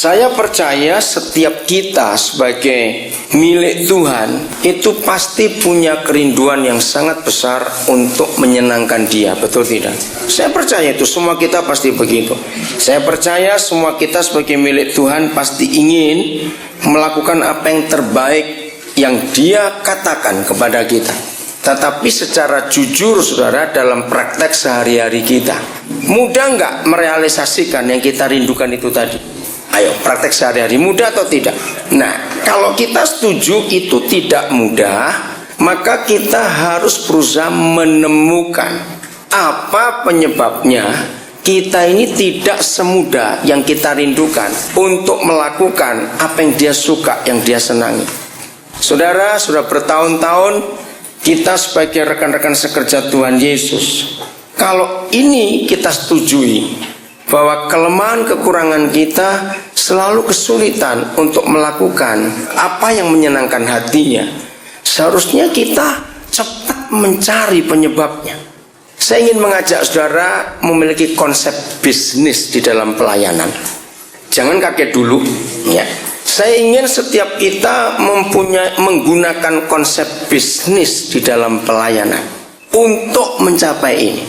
Saya percaya setiap kita sebagai milik Tuhan itu pasti punya kerinduan yang sangat besar untuk menyenangkan Dia, betul tidak? Saya percaya itu, semua kita pasti begitu. Saya percaya semua kita sebagai milik Tuhan pasti ingin melakukan apa yang terbaik yang Dia katakan kepada kita. Tetapi secara jujur saudara, dalam praktek sehari-hari kita, mudah nggak merealisasikan yang kita rindukan itu tadi? Ayo, praktek sehari-hari mudah atau tidak? Nah, kalau kita setuju itu tidak mudah, maka kita harus berusaha menemukan apa penyebabnya kita ini tidak semudah yang kita rindukan untuk melakukan apa yang Dia suka, yang Dia senangi. Saudara, sudah bertahun-tahun kita sebagai rekan-rekan sekerja Tuhan Yesus, kalau ini kita setujui bahwa kelemahan kekurangan kita selalu kesulitan untuk melakukan apa yang menyenangkan hatinya, seharusnya kita cepat mencari penyebabnya. Saya ingin mengajak saudara memiliki konsep bisnis di dalam pelayanan. Jangan kaget dulu ya. Saya ingin setiap kita menggunakan konsep bisnis di dalam pelayanan untuk mencapai ini.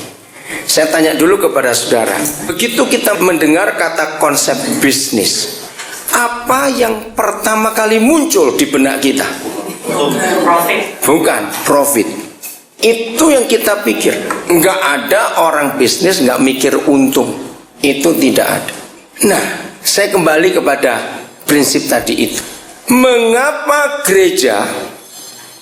Saya tanya dulu kepada saudara, begitu kita mendengar kata konsep bisnis, apa yang pertama kali muncul di benak kita? Profit. Bukan, profit. Itu yang kita pikir. Nggak ada orang bisnis nggak mikir untung. Itu tidak ada. Nah, saya kembali kepada prinsip tadi itu. Mengapa gereja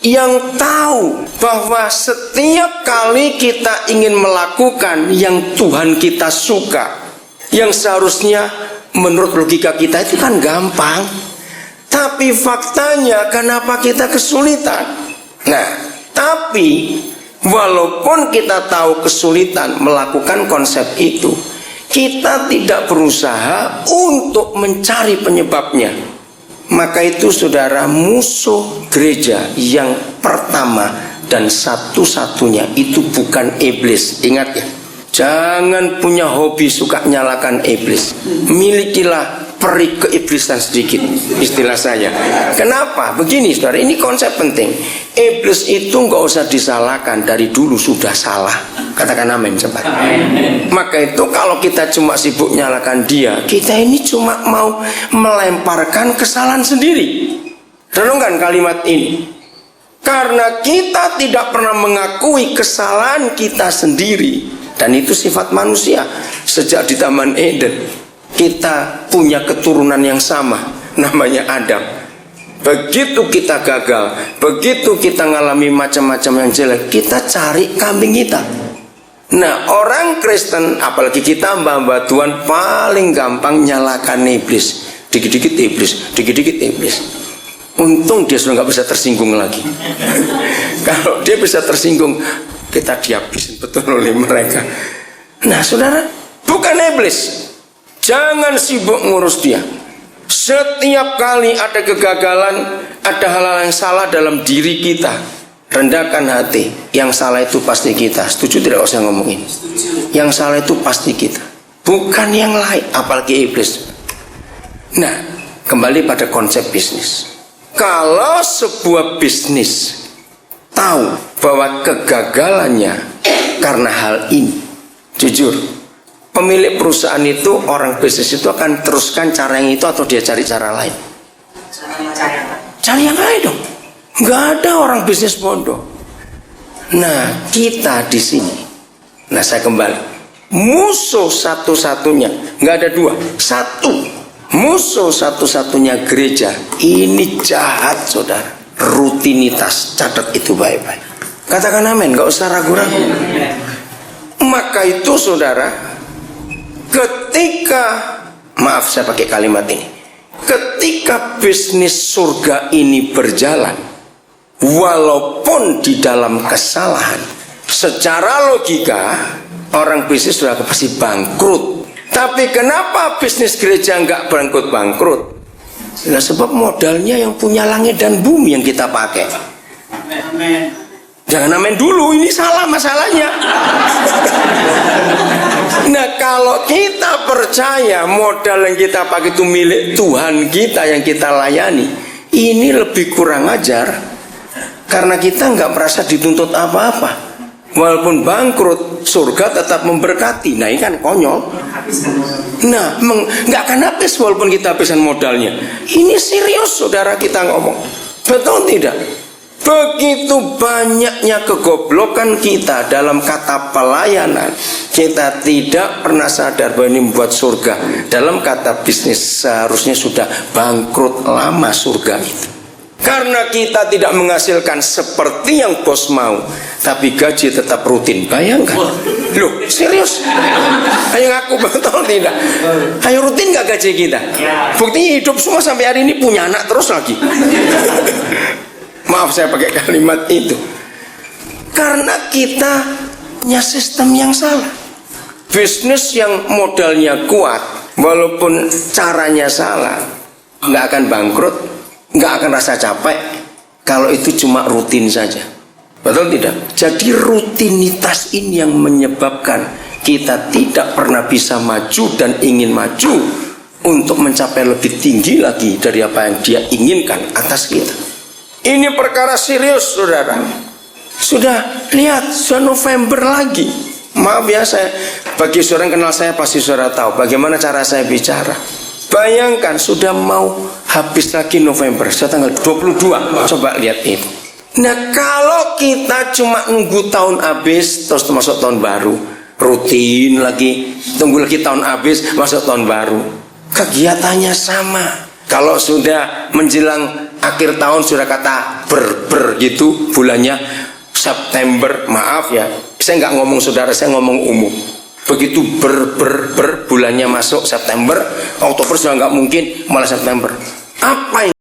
yang tahu bahwa setiap kali kita ingin melakukan yang Tuhan kita suka, yang seharusnya menurut logika kita itu kan gampang, tapi faktanya kenapa kita kesulitan? Nah, tapi walaupun kita tahu kesulitan melakukan konsep itu, kita tidak berusaha untuk mencari penyebabnya. Maka itu saudara, musuh gereja yang pertama dan satu-satunya itu bukan iblis. Ingat ya, jangan punya hobi suka nyalakan iblis. Milikilah peri keiblisan sedikit, istilah saya. Kenapa? Begini saudara, ini konsep penting. Iblis itu nggak usah disalahkan, dari dulu sudah salah. Katakan amin cepat. Maka itu kalau kita cuma sibuk nyalakan dia, kita ini cuma mau melemparkan kesalahan sendiri. Renungkan kalimat ini. Karena kita tidak pernah mengakui kesalahan kita sendiri, dan itu sifat manusia. Sejak di Taman Eden, kita punya keturunan yang sama, namanya Adam. Begitu kita gagal, begitu kita ngalami macam-macam yang jelek, kita cari kambing hitam. Nah, orang Kristen, apalagi kita hamba-hamba Tuhan, paling gampang nyalakan iblis. Dikit-dikit iblis, dikit-dikit iblis. Untung dia sudah nggak bisa tersinggung lagi. Kalau dia bisa tersinggung, kita dihabisin betul oleh mereka. Nah, saudara, bukan iblis. Jangan sibuk ngurus dia. Setiap kali ada kegagalan, ada hal-hal yang salah dalam diri kita, rendahkan hati. Yang salah itu pasti kita. Setuju tidak usah ngomongin? Yang salah itu pasti kita, bukan yang lain, apalagi iblis. Nah, kembali pada konsep bisnis. Kalau sebuah bisnis tahu bahwa kegagalannya karena hal ini, jujur, pemilik perusahaan itu, orang bisnis itu akan teruskan cara yang itu atau dia cari cara lain? Cari yang lain dong. Nggak ada orang bisnis bodoh. Nah, kita di sini. Nah, saya kembali. Musuh satu-satunya, nggak ada dua, satu. Musuh satu-satunya gereja ini jahat, saudara. Rutinitas, catat itu baik-baik. Katakan amin, nggak usah ragu-ragu. Maka itu, saudara, ketika, maaf saya pakai kalimat ini, ketika bisnis surga ini berjalan, walaupun di dalam kesalahan, secara logika orang bisnis sudah pasti bangkrut. Tapi kenapa bisnis gereja nggak bangkrut? Nah, sebab modalnya yang punya langit dan bumi yang kita pakai. Amen. Jangan amen dulu, ini salah masalahnya. Nah, kalau kita percaya modal yang kita pakai itu milik Tuhan kita yang kita layani, ini lebih kurang ajar. Karena kita nggak merasa dituntut apa-apa. Walaupun bangkrut, surga tetap memberkati. Nah, ini kan konyol. Nah, nggak akan habis walaupun kita habiskan modalnya. Ini serius saudara kita ngomong. Betul tidak? Begitu banyaknya kegoblokan kita dalam kata pelayanan, kita tidak pernah sadar bahwa ini membuat surga. Dalam kata bisnis seharusnya sudah bangkrut lama surga itu. Karena kita tidak menghasilkan seperti yang bos mau, tapi gaji tetap rutin. Bayangkan. Loh, serius? Ayo ngaku betul tidak? Ayo rutin gak gaji kita? Buktinya hidup semua sampai hari ini punya anak terus lagi. Maaf saya pakai kalimat itu. Karena kita punya sistem yang salah. Bisnis yang modalnya kuat, walaupun caranya salah, nggak akan bangkrut, nggak akan rasa capek kalau itu cuma rutin saja. Betul tidak? Jadi rutinitas ini yang menyebabkan kita tidak pernah bisa maju dan ingin maju untuk mencapai lebih tinggi lagi dari apa yang dia inginkan atas kita. Ini perkara serius saudara. Sudah lihat, sudah November lagi. Maaf ya, bagi saudara yang kenal saya pasti saudara tahu bagaimana cara saya bicara. Bayangkan sudah mau habis lagi November, sudah tanggal 22. Coba lihat itu. Nah, kalau kita cuma nunggu tahun habis terus masuk tahun baru, rutin lagi, tunggu lagi tahun habis masuk tahun baru, kegiatannya sama. Kalau sudah menjelang akhir tahun sudah kata ber gitu, bulannya September, maaf ya, saya nggak ngomong saudara, saya ngomong umum. Begitu ber bulannya masuk September, Oktober sudah nggak mungkin, malah September. Apa yang